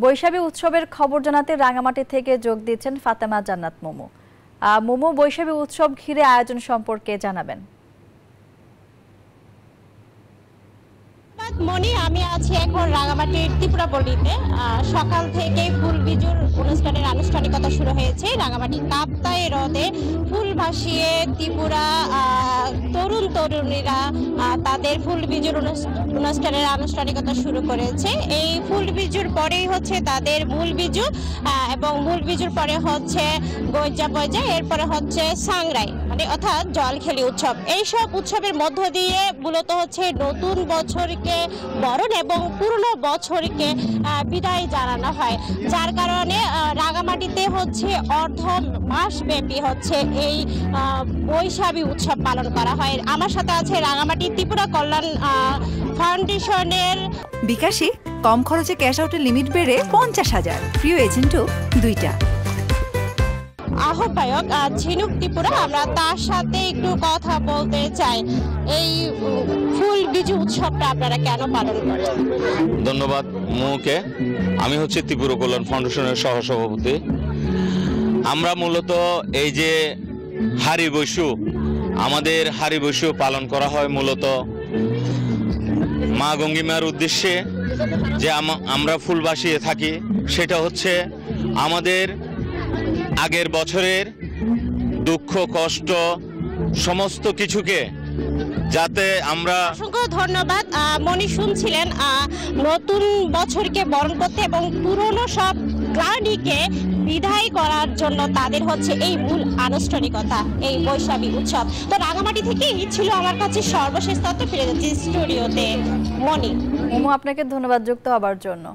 বৈশাখী উৎসবের খবর জানাতে রাঙামাটি থেকে যোগ দিচ্ছেন ফাতেমা জান্নাত মোমো। মোমো, বৈশাখী উৎসব ঘিরে আয়োজন সম্পর্কে জানাবেন। মনি, আমি আছি এখন রাঙামাটির ত্রিপুরাপল্লীতে। সকাল থেকে ফুল বিজুর অনুষ্ঠানের আনুষ্ঠানিকতা শুরু হয়েছে। রাঙামাটি কাপ্তাই হ্রদে ফুল ভাসিয়ে ত্রিপুরা তরুণ তরুণীরা তাদের ফুল বিজুর অনুষ্ঠানের আনুষ্ঠানিকতা শুরু করেছে। এই ফুল বিজুর পরেই হচ্ছে তাদের মূল বিজু, এবং মূল বিজুর পরে হচ্ছে গৈজা বৈজা, এরপরে হচ্ছে সাংরাই মানে অর্থাৎ জলখেলি উৎসব। এইসব উৎসবের মধ্য দিয়ে মূলত হচ্ছে নতুন বছরকে বরণ এবং পুরনো বছরকে বিদায় জানানো হয়, যার কারণে রাঙামাটিতে হচ্ছে অর্ধ মাস ব্যাপী হচ্ছে এই বৈশাখী উৎসব পালন করা হয়। আমার সাথে আছে রাঙামাটি ত্রিপুরা কল্যাণ ফাউন্ডেশনের বিকাশে কম খরচে ক্যাশ আউটের লিমিট বেড়ে 50,000, প্রিয় এজেন্টও 2টা। আহ্বায়ক ঝিনুক ত্রিপুরা, আমরা তার সাথে একটু কথা বলতে চাই। এই ফুল বিজু উৎসবটা আপনারা কেন পালন করেন? ধন্যবাদ মুকে। আমি হচ্ছে ত্রিপুরা কল্যাণ ফাউন্ডেশনের সহসভাপতি। আমরা মূলত এই যে হারি বৈশু, আমাদের হারি বৈশু পালন করা হয় মূলত মা গঙ্গিমার উদ্দেশ্যে। যে আমরা ফুল ভাসিয়ে থাকি সেটা হচ্ছে আমাদের আগের বছরের দুঃখ কষ্ট সমস্ত কিছুকে যাতে আমরা। অসংখ্য ধন্যবাদ মনি। শুনছিলেন নতুন বছরকে বরণ করতে এবং পুরনো সব গ্লানিকে বিদায় করার জন্য তাদের হচ্ছে এই মূল আনুষ্ঠানিকতা, এই বৈশাখী উৎসব। তো রাঙামাটি থেকেই ছিল আমার কাছে সর্বশেষ তথ্য। ফিরে যাচ্ছি স্টুডিওতে। মনি, মোমো, আপনাকে ধন্যবাদ যুক্ত হবার জন্য।